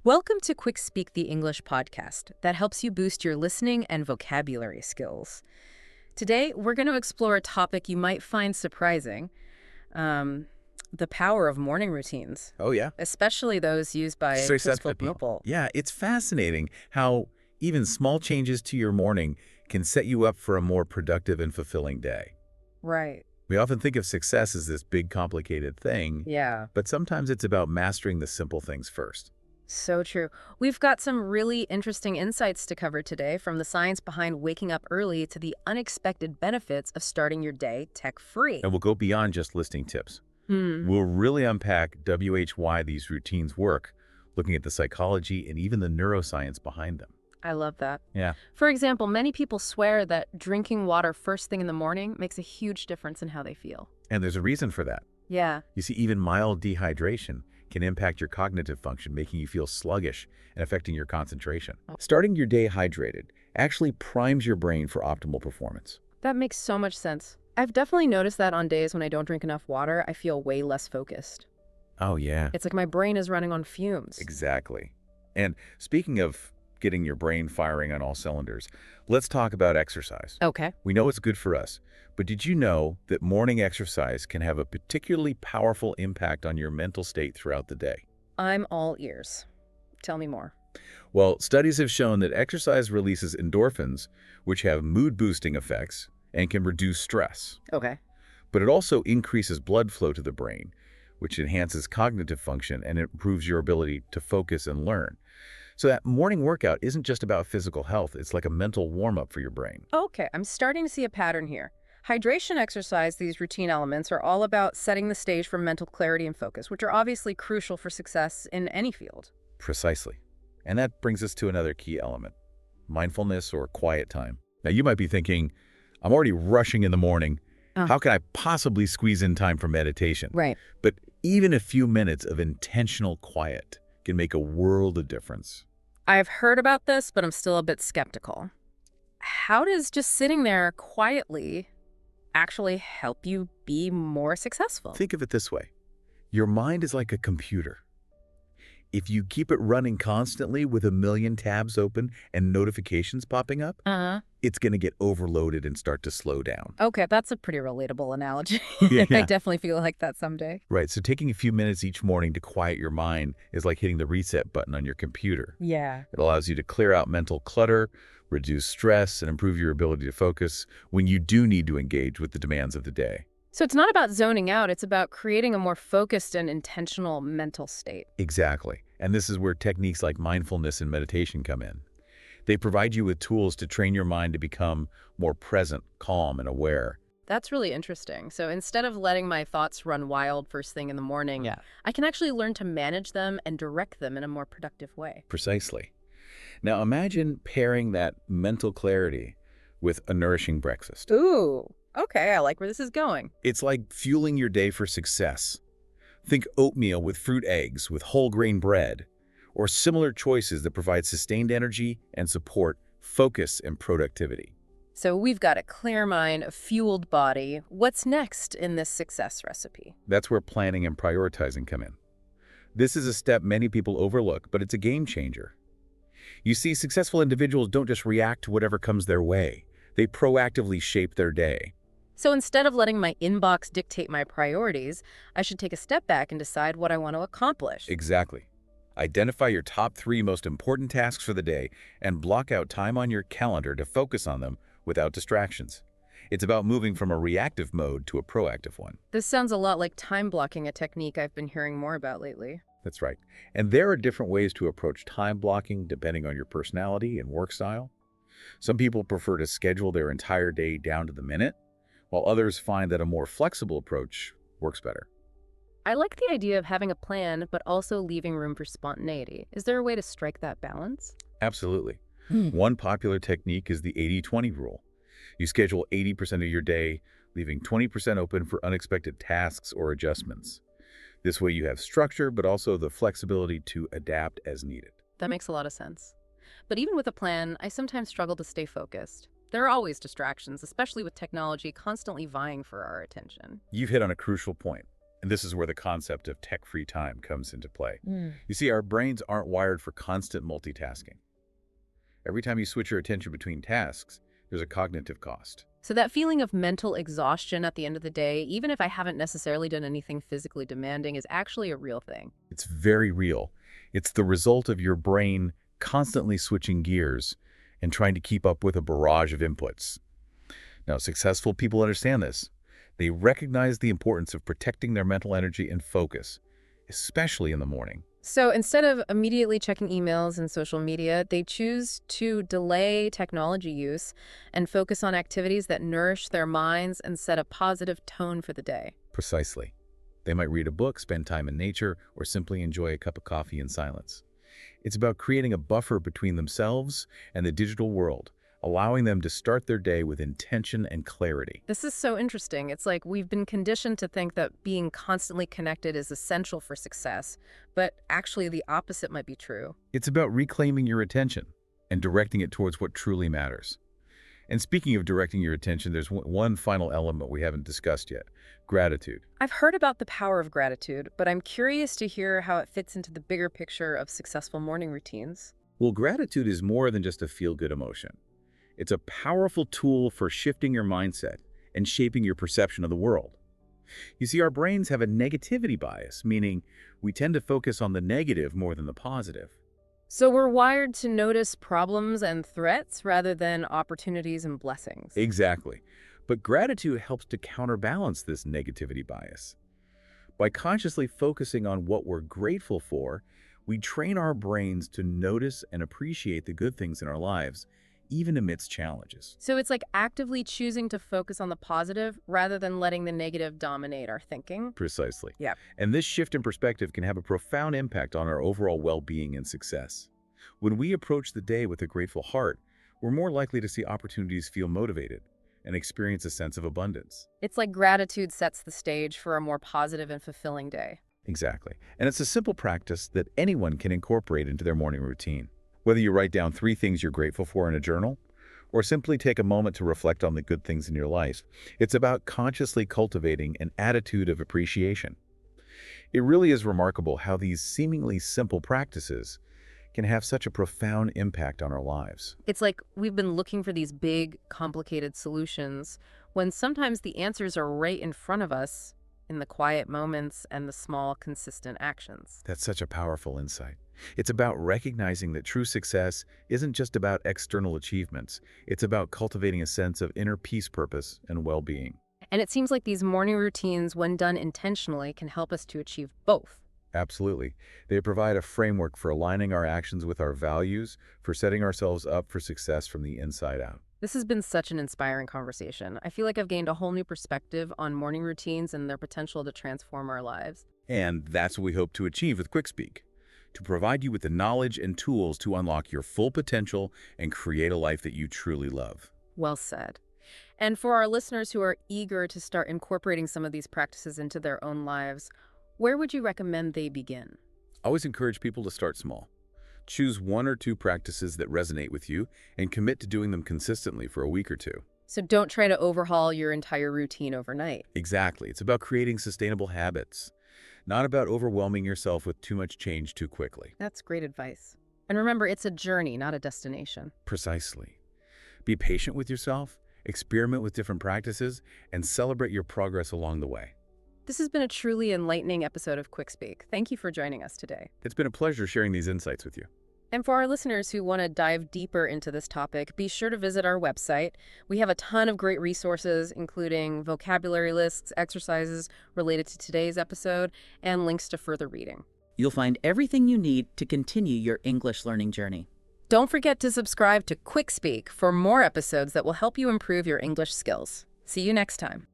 Welcome to Quick Speak the English podcast that helps you boost your listening and vocabulary skills. Today, we're going to explore a topic you might find surprising, the power of morning routines, Oh, yeah. especially those used by Successful people. people. Yeah, it's fascinating how even small changes to your morning can set you up for a more productive and fulfilling day. Right. We often think of success as this big, complicated thing, Yeah, but sometimes it's about mastering the simple things first. so true. We've got some really interesting insights to cover today, from the science behind waking up early to the unexpected benefits of starting your day tech-free. And we'll go beyond just listing tips. We'll really unpack why these routines work, looking at the psychology and even the neuroscience behind them. I love that. Yeah. For example, many people swear that drinking water first thing in the morning makes a huge difference in how they feel. And there's a reason for that. Yeah. You see, even mild dehydration can impact your cognitive function, making you feel sluggish and affecting your concentration. Starting your day hydrated actually primes your brain for optimal performance. That makes so much sense. I've definitely noticed that on days when I don't drink enough water, I feel way less focused. Oh, yeah. It's like my brain is running on fumes. Exactly. And speaking of getting your brain firing on all cylinders, let's talk about exercise. Okay. We know it's good for us, but did you know that morning exercise can have a particularly powerful impact on your mental state throughout the day? I'm all ears. Tell me more. Well, studies have shown that exercise releases endorphins, which have mood-boosting effects and can reduce stress. Okay. But it also increases blood flow to the brain, which enhances cognitive function and improves your ability to focus and learn. So that morning workout isn't just about physical health, it's like a mental warm-up for your brain. Okay, I'm starting to see a pattern here. Hydration exercise, these routine elements, are all about setting the stage for mental clarity and focus, which are obviously crucial for success in any field. Precisely. And that brings us to another key element, mindfulness or quiet time. Now, you might be thinking, I'm already rushing in the morning. How can I possibly squeeze in time for meditation? Right. But even a few minutes of intentional quiet can make a world of difference. I've heard about this, but I'm still a bit skeptical. How does just sitting there quietly actually help you be more successful? Think of it this way. Your mind is like a computer. If you keep it running constantly with a million tabs open and notifications popping up, it's going to get overloaded and start to slow down. Okay, that's a pretty relatable analogy. Yeah. I definitely feel like that someday. Right, so taking a few minutes each morning to quiet your mind is like hitting the reset button on your computer. Yeah. It allows you to clear out mental clutter, reduce stress, and improve your ability to focus when you do need to engage with the demands of the day. So it's not about zoning out, it's about creating a more focused and intentional mental state. Exactly. And this is where techniques like mindfulness and meditation come in. They provide you with tools to train your mind to become more present, calm, and aware. That's really interesting. So instead of letting my thoughts run wild first thing in the morning, I can actually learn to manage them and direct them in a more productive way. Precisely. Now imagine pairing that mental clarity with a nourishing breakfast. Ooh, okay, I like where this is going. It's like fueling your day for success. Think oatmeal with fruit eggs, with whole grain bread, or similar choices that provide sustained energy and support focus and productivity. So we've got a clear mind, a fueled body. What's next in this success recipe? That's where planning and prioritizing come in. This is a step many people overlook, but it's a game changer. You see, successful individuals don't just react to whatever comes their way. They proactively shape their day. So instead of letting my inbox dictate my priorities, I should take a step back and decide what I want to accomplish. Exactly. Identify your top 3 most important tasks for the day and block out time on your calendar to focus on them without distractions. It's about moving from a reactive mode to a proactive one. This sounds a lot like time blocking, a technique I've been hearing more about lately. That's right. And there are different ways to approach time blocking depending on your personality and work style. Some people prefer to schedule their entire day down to the minute, while others find that a more flexible approach works better. I like the idea of having a plan, but also leaving room for spontaneity. Is there a way to strike that balance? Absolutely. One popular technique is the 80-20 rule. You schedule 80% of your day, leaving 20% open for unexpected tasks or adjustments. This way you have structure, but also the flexibility to adapt as needed. That makes a lot of sense. But even with a plan, I sometimes struggle to stay focused. There are always distractions, especially with technology constantly vying for our attention. You've hit on a crucial point. And this is where the concept of tech-free time comes into play. Mm. You see, our brains aren't wired for constant multitasking. Every time you switch your attention between tasks, there's a cognitive cost. So that feeling of mental exhaustion at the end of the day, even if I haven't necessarily done anything physically demanding, is actually a real thing. It's very real. It's the result of your brain constantly switching gears and trying to keep up with a barrage of inputs. Now, successful people understand this. They recognize the importance of protecting their mental energy and focus, especially in the morning. So instead of immediately checking emails and social media, they choose to delay technology use and focus on activities that nourish their minds and set a positive tone for the day. Precisely. They might read a book, spend time in nature, or simply enjoy a cup of coffee in silence. It's about creating a buffer between themselves and the digital world, allowing them to start their day with intention and clarity. This is so interesting. It's like we've been conditioned to think that being constantly connected is essential for success, but actually the opposite might be true. It's about reclaiming your attention and directing it towards what truly matters. And speaking of directing your attention, there's one final element we haven't discussed yet: gratitude. I've heard about the power of gratitude, but I'm curious to hear how it fits into the bigger picture of successful morning routines. Well, gratitude is more than just a feel-good emotion. It's a powerful tool for shifting your mindset and shaping your perception of the world. You see, our brains have a negativity bias, meaning we tend to focus on the negative more than the positive. So we're wired to notice problems and threats rather than opportunities and blessings. Exactly. But gratitude helps to counterbalance this negativity bias. By consciously focusing on what we're grateful for, we train our brains to notice and appreciate the good things in our lives, even amidst challenges. So it's like actively choosing to focus on the positive rather than letting the negative dominate our thinking. Precisely. Yeah. And this shift in perspective can have a profound impact on our overall well-being and success. When we approach the day with a grateful heart, we're more likely to see opportunities feel motivated and experience a sense of abundance. It's like gratitude sets the stage for a more positive and fulfilling day. Exactly. And it's a simple practice that anyone can incorporate into their morning routine. Whether you write down 3 things you're grateful for in a journal, or simply take a moment to reflect on the good things in your life, it's about consciously cultivating an attitude of appreciation. It really is remarkable how these seemingly simple practices can have such a profound impact on our lives. It's like we've been looking for these big, complicated solutions when sometimes the answers are right in front of us in the quiet moments and the small, consistent actions. That's such a powerful insight. It's about recognizing that true success isn't just about external achievements. It's about cultivating a sense of inner peace, purpose, and well-being. And it seems like these morning routines, when done intentionally, can help us to achieve both. Absolutely. They provide a framework for aligning our actions with our values, for setting ourselves up for success from the inside out. This has been such an inspiring conversation. I feel like I've gained a whole new perspective on morning routines and their potential to transform our lives. And that's what we hope to achieve with QuickSpeak, to provide you with the knowledge and tools to unlock your full potential and create a life that you truly love. Well said. And for our listeners who are eager to start incorporating some of these practices into their own lives, where would you recommend they begin? I always encourage people to start small. Choose 1 or 2 practices that resonate with you and commit to doing them consistently for a week or 2. So don't try to overhaul your entire routine overnight. Exactly. It's about creating sustainable habits, not about overwhelming yourself with too much change too quickly. That's great advice. And remember, it's a journey, not a destination. Precisely. Be patient with yourself, experiment with different practices, and celebrate your progress along the way. This has been a truly enlightening episode of QuickSpeak. Thank you for joining us today. It's been a pleasure sharing these insights with you. And for our listeners who want to dive deeper into this topic, be sure to visit our website. We have a ton of great resources, including vocabulary lists, exercises related to today's episode, and links to further reading. You'll find everything you need to continue your English learning journey. Don't forget to subscribe to QuickSpeak for more episodes that will help you improve your English skills. See you next time.